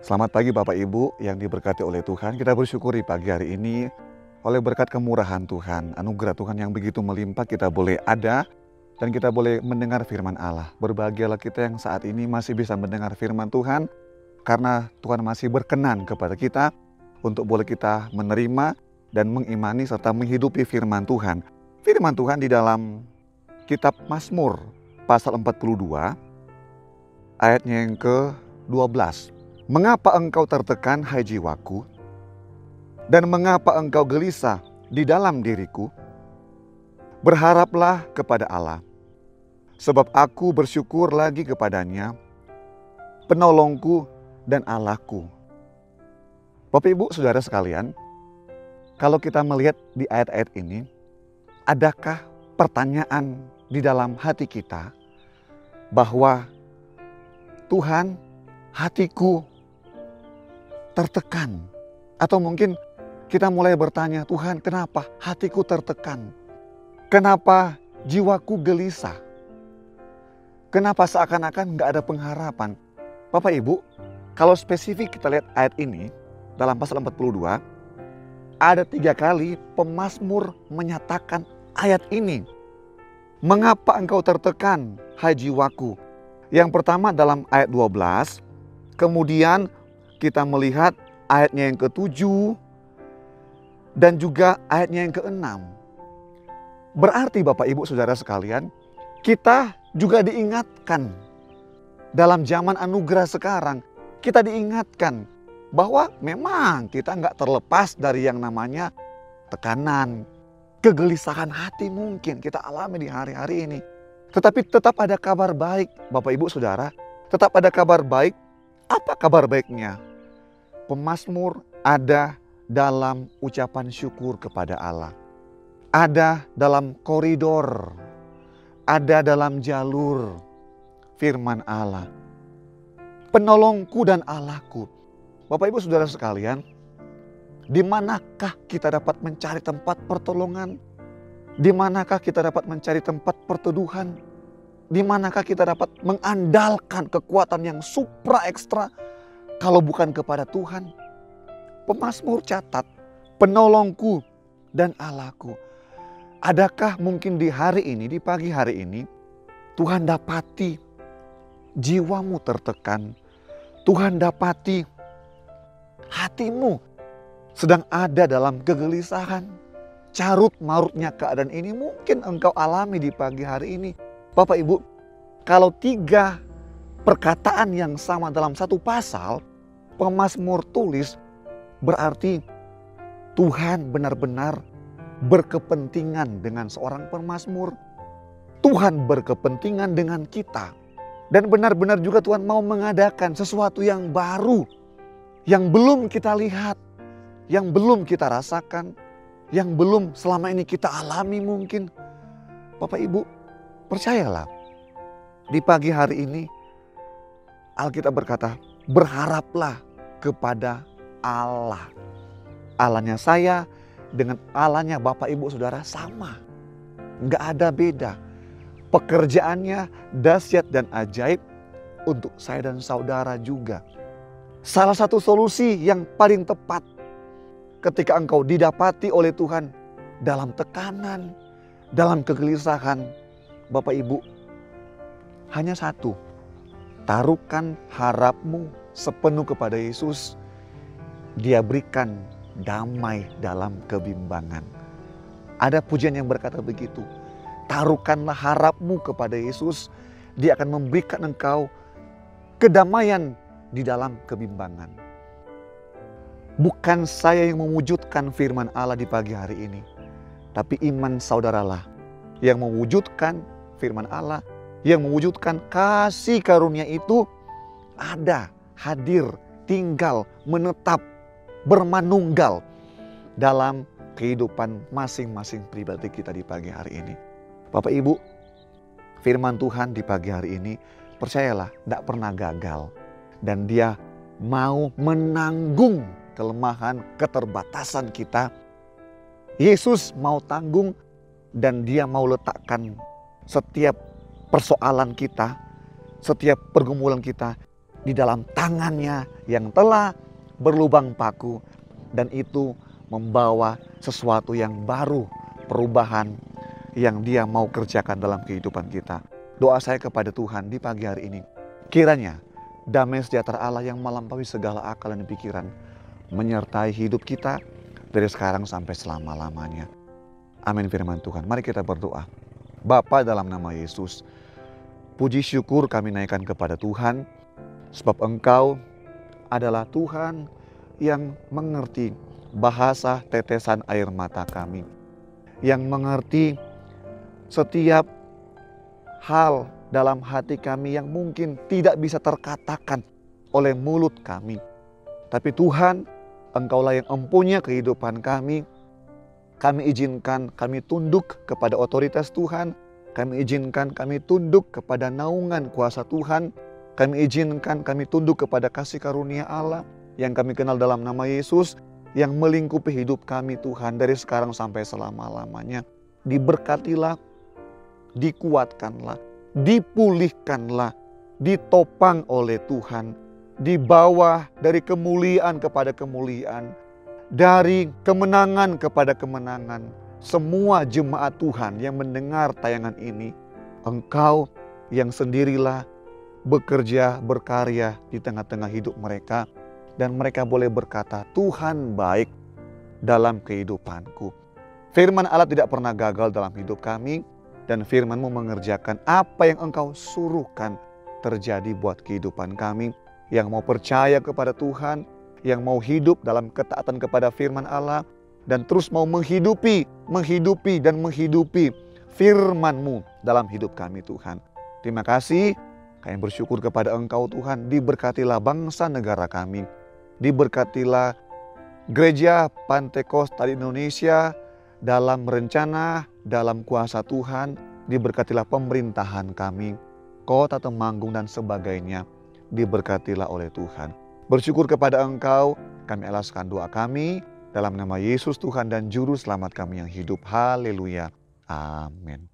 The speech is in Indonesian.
Selamat pagi Bapak Ibu yang diberkati oleh Tuhan. Kita bersyukuri pagi hari ini oleh berkat kemurahan Tuhan, anugerah Tuhan yang begitu melimpah, kita boleh ada dan kita boleh mendengar firman Allah. Berbahagialah kita yang saat ini masih bisa mendengar firman Tuhan, karena Tuhan masih berkenan kepada kita untuk boleh kita menerima dan mengimani serta menghidupi firman Tuhan. Firman Tuhan di dalam kitab Mazmur pasal 42 ayatnya yang ke-12. Mengapa engkau tertekan, hai jiwaku? Dan mengapa engkau gelisah di dalam diriku? Berharaplah kepada Allah, sebab aku bersyukur lagi kepadanya, penolongku dan Allahku. Bapak Ibu Saudara sekalian, kalau kita melihat di ayat-ayat ini, adakah pertanyaan di dalam hati kita bahwa Tuhan, hatiku tertekan? Atau mungkin kita mulai bertanya, Tuhan, kenapa hatiku tertekan? Kenapa jiwaku gelisah? Kenapa seakan-akan gak ada pengharapan? Bapak Ibu, kalau spesifik kita lihat ayat ini dalam pasal 42, ada 3 kali pemazmur menyatakan ayat ini. Mengapa engkau tertekan, hai jiwaku? Yang pertama dalam ayat 12, kemudian kita melihat ayatnya yang ke-7 dan juga ayatnya yang ke-6. Berarti Bapak Ibu Saudara sekalian, kita juga diingatkan dalam zaman anugerah sekarang. Kita diingatkan bahwa memang kita nggak terlepas dari yang namanya tekanan, kegelisahan hati mungkin kita alami di hari-hari ini. Tetapi tetap ada kabar baik Bapak Ibu Saudara, tetap ada kabar baik. Apa kabar baiknya? Pemazmur ada dalam ucapan syukur kepada Allah. Ada dalam koridor, ada dalam jalur firman Allah. Penolongku dan Allahku. Bapak Ibu Saudara sekalian, di manakah kita dapat mencari tempat pertolongan? Di manakah kita dapat mencari tempat perteduhan? Di manakah kita dapat mengandalkan kekuatan yang supra ekstra kalau bukan kepada Tuhan? Pemazmur catat, penolongku dan Allahku. Adakah mungkin di hari ini, di pagi hari ini, Tuhan dapati jiwamu tertekan? Tuhan dapati hatimu sedang ada dalam kegelisahan. Carut marutnya keadaan ini mungkin engkau alami di pagi hari ini. Bapak Ibu, kalau 3 perkataan yang sama dalam satu pasal, pemazmur tulis, berarti Tuhan benar-benar berkepentingan dengan seorang pemazmur. Tuhan berkepentingan dengan kita. Dan benar-benar juga Tuhan mau mengadakan sesuatu yang baru, yang belum kita lihat, yang belum kita rasakan, yang belum selama ini kita alami mungkin. Bapak Ibu, percayalah, di pagi hari ini Alkitab berkata, berharaplah kepada Allah. Allahnya saya dengan Allahnya Bapak Ibu Saudara sama. Nggak ada beda. Pekerjaannya dahsyat dan ajaib untuk saya dan saudara juga. Salah satu solusi yang paling tepat ketika engkau didapati oleh Tuhan dalam tekanan, dalam kegelisahan, Bapak Ibu, hanya satu. Taruhkan harapmu sepenuh kepada Yesus. Dia berikan damai dalam kebimbangan. Ada pujian yang berkata begitu. Taruhkanlah harapmu kepada Yesus. Dia akan memberikan engkau kedamaian di dalam kebimbangan. Bukan saya yang mewujudkan firman Allah di pagi hari ini, tapi iman saudaralah yang mewujudkan firman Allah, yang mewujudkan kasih karunia itu ada, hadir, tinggal, menetap, bermanunggal dalam kehidupan masing-masing pribadi kita di pagi hari ini. Bapak Ibu, firman Tuhan di pagi hari ini, percayalah, tidak pernah gagal. Dan Dia mau menanggung kelemahan, keterbatasan kita. Yesus mau tanggung dan Dia mau letakkan setiap persoalan kita, setiap pergumulan kita di dalam tangannya yang telah berlubang paku, dan itu membawa sesuatu yang baru, perubahan yang Dia mau kerjakan dalam kehidupan kita. Doa saya kepada Tuhan di pagi hari ini, kiranya damai sejahtera Allah yang melampaui segala akal dan pikiran menyertai hidup kita dari sekarang sampai selama-lamanya. Amin firman Tuhan. Mari kita berdoa. Bapa, dalam nama Yesus, puji syukur kami naikkan kepada Tuhan, sebab Engkau adalah Tuhan yang mengerti bahasa tetesan air mata kami, yang mengerti setiap hal dalam hati kami yang mungkin tidak bisa terkatakan oleh mulut kami. Tapi Tuhan, Engkaulah yang mempunyai kehidupan kami. Kami izinkan kami tunduk kepada otoritas Tuhan. Kami izinkan kami tunduk kepada naungan kuasa Tuhan. Kami izinkan kami tunduk kepada kasih karunia Allah yang kami kenal dalam nama Yesus, yang melingkupi hidup kami Tuhan dari sekarang sampai selama-lamanya. Diberkatilah, dikuatkanlah, dipulihkanlah, ditopang oleh Tuhan, dibawa dari kemuliaan kepada kemuliaan, dari kemenangan kepada kemenangan. Semua jemaat Tuhan yang mendengar tayangan ini, Engkau yang sendirilah bekerja, berkarya di tengah-tengah hidup mereka, dan mereka boleh berkata, Tuhan baik dalam kehidupanku. Firman Allah tidak pernah gagal dalam hidup kami, dan firman-Mu mengerjakan apa yang Engkau suruhkan terjadi buat kehidupan kami, yang mau percaya kepada Tuhan, yang mau hidup dalam ketaatan kepada firman Allah, dan terus mau menghidupi firman-Mu dalam hidup kami Tuhan. Terima kasih, kami bersyukur kepada Engkau Tuhan. Diberkatilah bangsa negara kami, diberkatilah Gereja Pantekosta di Indonesia dalam rencana, dalam kuasa Tuhan. Diberkatilah pemerintahan kami, Kota Temanggung dan sebagainya, diberkatilah oleh Tuhan. Bersyukur kepada Engkau, kami alaskan doa kami dalam nama Yesus Tuhan dan Juru Selamat kami yang hidup. Haleluya. Amin.